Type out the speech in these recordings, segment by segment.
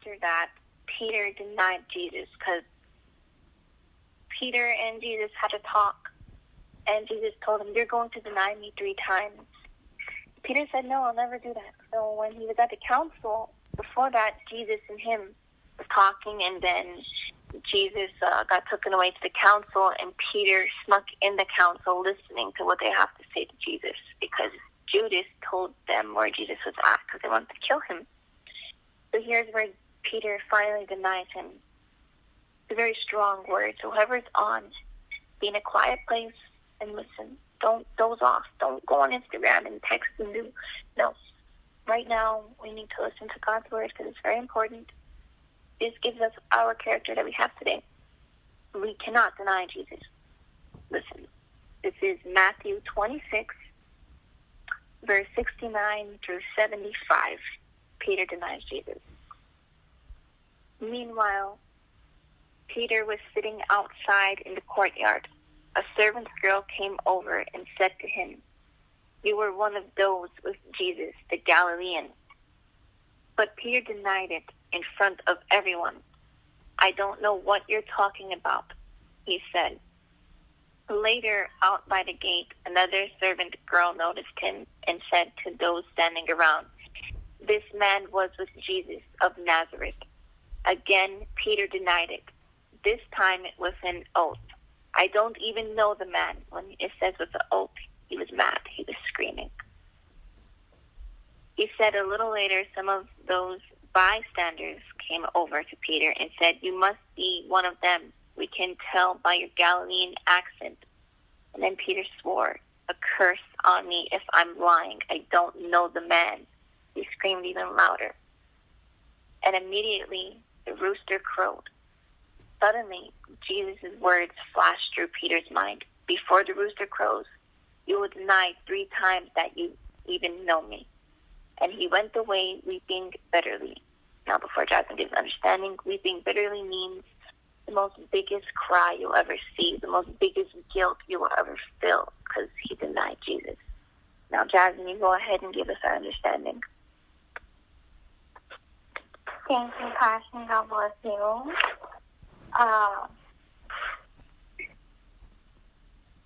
after that, Peter denied Jesus because Peter and Jesus had a talk. And Jesus told him, you're going to deny me 3 times. Peter said, no, I'll never do that. So when he was at the council, before that, Jesus and him was talking, and then Jesus got taken away to the council, and Peter snuck in the council listening to what they have to say to Jesus, because Judas told them where Jesus was at because they wanted to kill him. So here's where Peter finally denies him. It's a very strong word. So whoever's on, be in a quiet place and listen. Don't doze off. Don't go on Instagram and text and do. No. Right now, we need to listen to God's word because it's very important. This gives us our character that we have today. We cannot deny Jesus. Listen. This is Matthew 26, verse 69 through 75. Peter denies Jesus. Meanwhile, Peter was sitting outside in the courtyard. A servant girl came over and said to him, you were one of those with Jesus, the Galilean. But Peter denied it in front of everyone. I don't know what you're talking about, he said. Later, out by the gate, another servant girl noticed him and said to those standing around, this man was with Jesus of Nazareth. Again, Peter denied it. This time it was an oath. I don't even know the man. When it says with an oath, he was mad. He was screaming. He said a little later, some of those bystanders came over to Peter and said, you must be one of them. We can tell by your Galilean accent. And then Peter swore, a curse on me if I'm lying. I don't know the man. He screamed even louder. And immediately the rooster crowed. Suddenly, Jesus' words flashed through Peter's mind. Before the rooster crows, you will deny 3 times that you even know me. And he went away weeping bitterly. Now, before Jasmine gives understanding, weeping bitterly means the most biggest cry you'll ever see, the most biggest guilt you will ever feel, because he denied Jesus. Now, Jasmine, you go ahead and give us our understanding. Thank you, Passion. God bless you.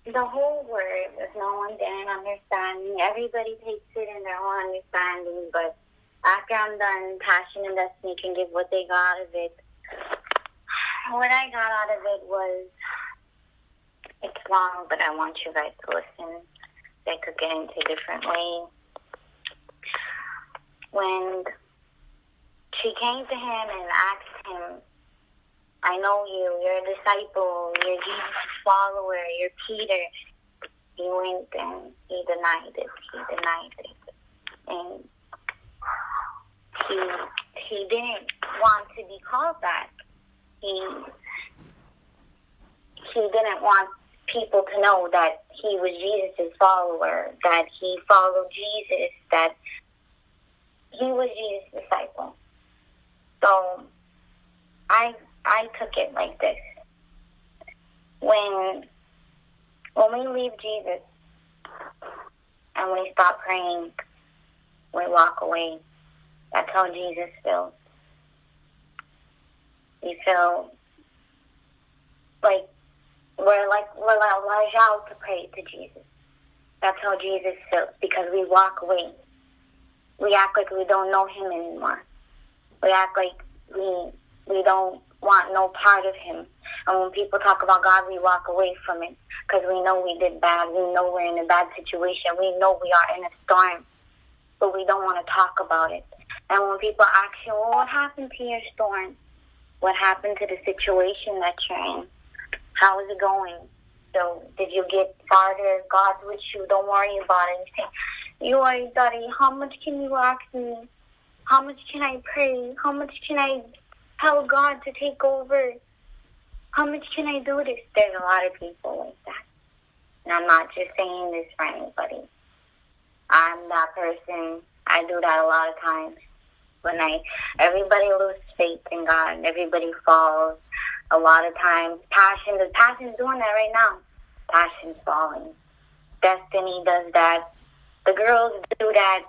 The whole word was no one didn't understand me. Everybody takes it in their own understanding, but after I'm done, Passion and Destiny can give what they got out of it. What I got out of it was, it's long, but I want you guys to listen. I could get into a different way. When she came to him and asked him, I know you, you're a disciple, you're Jesus' follower, you're Peter. He went and he denied it. And he didn't want to be called that. He didn't want people to know that he was Jesus' follower, that he followed Jesus, that he was Jesus' disciple. So I took it like this. When we leave Jesus and we stop praying, we walk away. That's how Jesus feels. We feel like we're allowed to pray to Jesus. That's how Jesus feels, because we walk away. We act like we don't know him anymore. We act like we don't want no part of him. And when people talk about God, we walk away from it because we know we did bad. We know we're in a bad situation. We know we are in a storm, but we don't want to talk about it. And when people ask you, well, what happened to your storm? What happened to the situation that you're in? How is it going? So did you get farther? God's with you. Don't worry about it. You say, you are, Daddy, how much can you ask me? How much can I pray? How much can I tell God to take over? How much can I do this? There's a lot of people like that. And I'm not just saying this for anybody. I'm that person. I do that a lot of times. When everybody loses faith in God, everybody falls. A lot of times, Passion's doing that right now. Passion's falling. Destiny does that. The girls do that.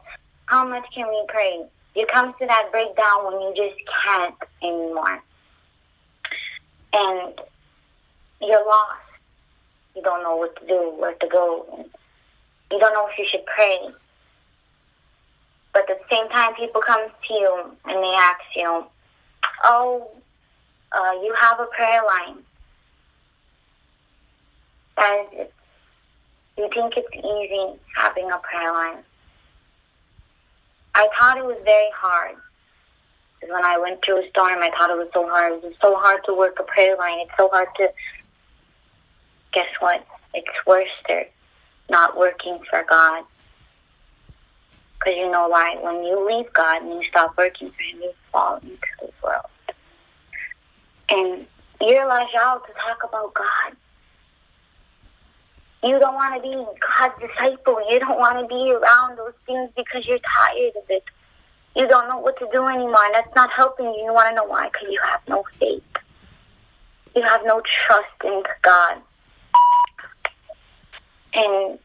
How much can we pray? You come to that breakdown when you just can't anymore. And you're lost. You don't know what to do, where to go. And you don't know if you should pray. But at the same time, people come to you and they ask you, oh, you have a prayer line. And you think it's easy having a prayer line. I thought it was very hard. Because when I went through a storm, I thought it was so hard. It was so hard to work a prayer line. It's so hard to... Guess what? It's worse than not working for God. Because you know why? When you leave God and you stop working for Him, you fall into this world. And you're allowed to talk about God. You don't want to be God's disciple. You don't want to be around those things because you're tired of it. You don't know what to do anymore, and that's not helping you. You want to know why? Because you have no faith. You have no trust in God. And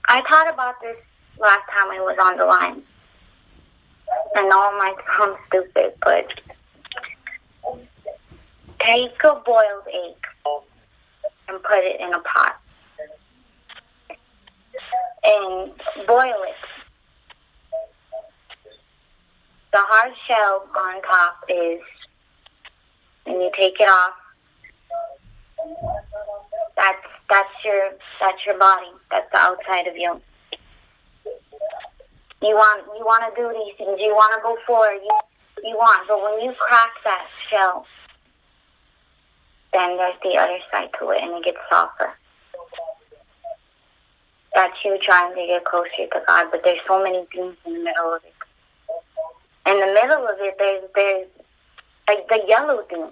I thought about this last time I was on the line. I know it might sound stupid, but take a boiled egg and put it in a pot and boil it. The hard shell on top is, and you take it off, that's your body. That's the outside of you. You want to do these things. You want to go forward. You want. But when you crack that shell, then there's the other side to it, and it gets softer. That's you trying to get closer to God, but there's so many things in the middle of it. In the middle of it, there's like the yellow thing.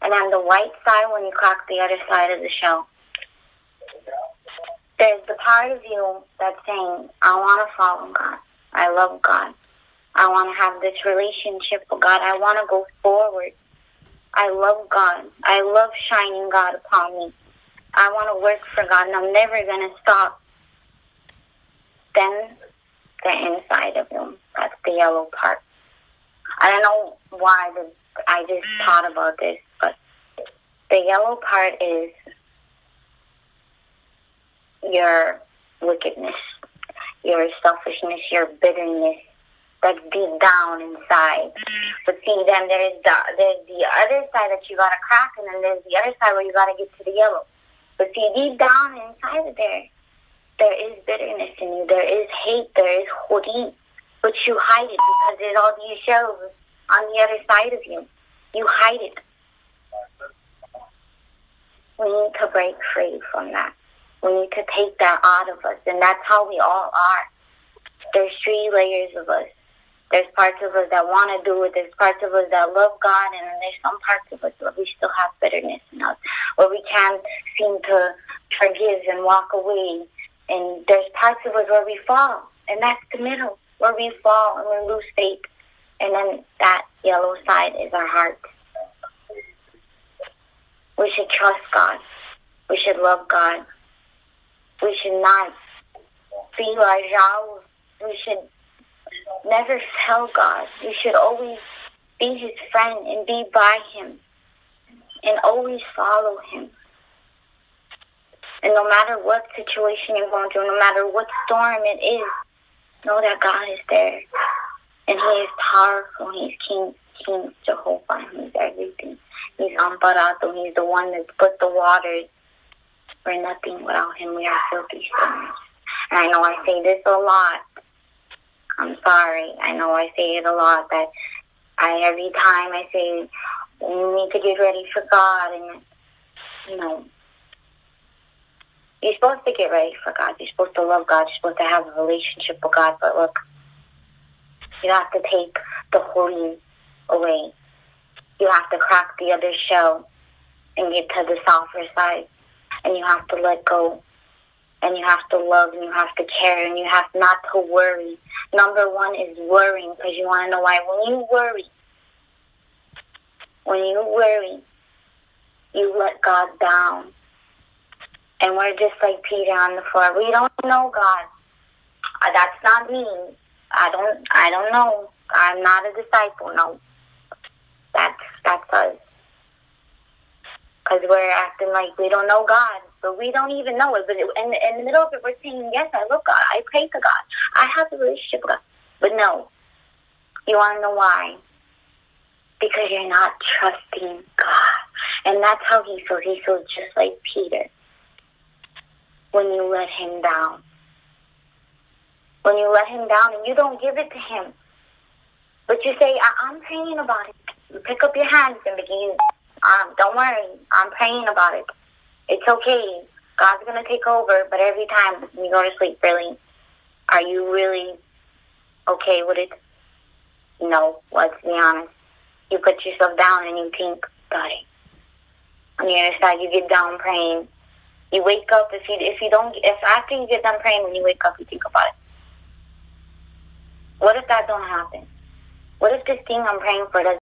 And on the white side, when you crack the other side of the shell, there's the part of you that's saying, I want to follow God. I love God. I want to have this relationship with God. I want to go forward. I love God. I love shining God upon me. I want to work for God, and I'm never going to stop. Then the inside of you, that's the yellow part. I don't know why I just thought about this, but the yellow part is your wickedness, your selfishness, your bitterness that's deep down inside. But see, then there's the other side that you gotta crack, and then there's the other side where you gotta get to the yellow. But see, deep down inside of there is bitterness in you. There is hate. There is hori, but you hide it because there's all these shells on the other side of you. You hide it. We need to break free from that. We need to take that out of us, and that's how we all are. There's 3 layers of us. There's parts of us that want to do it. There's parts of us that love God, and then there's some parts of us where we still have bitterness in us, where we can't seem to forgive and walk away. And there's parts of us where we fall, and that's the middle, where we fall and we lose faith. And then that yellow side is our heart. We should trust God. We should love God. We should not be like we should never fail God. We should always be His friend and be by Him and always follow Him. And no matter what situation you're going through, no matter what storm it is, know that God is there. And He is powerful. He's King Jehovah. He's everything. He's Amparato. He's the one that put the waters. We're nothing without Him. We are filthy sinners. And I know I say this a lot. I'm sorry. I know I say it a lot. That every time I say, we need to get ready for God. And, you know, you're supposed to get ready for God. You're supposed to love God. You're supposed to have a relationship with God. But look, you have to take the holy away. You have to crack the other shell and get to the softer side. And you have to let go. And you have to love, and you have to care, and you have not to worry. Number 1 is worrying, because you want to know why. When you worry, you let God down. And we're just like Peter on the floor. We don't know God. That's not me. I don't know. I'm not a disciple. No, that's us. Because we're acting like we don't know God, but we don't even know it. But in the middle of it, we're saying, yes, I love God. I pray to God. I have a relationship with God. But no, you want to know why? Because you're not trusting God. And that's how he feels. He feels just like Peter when you let him down. When you let him down and you don't give it to him. But you say, I'm praying about it. You pick up your hands and begin, don't worry, I'm praying about it. It's okay. God's going to take over. But every time you go to sleep, really, are you really okay with it? No, let's be honest. You put yourself down and you think about it. On the other side, you get down praying. You wake up, if after you get done praying, when you wake up, you think about it. What if that don't happen? What if this thing I'm praying for doesn't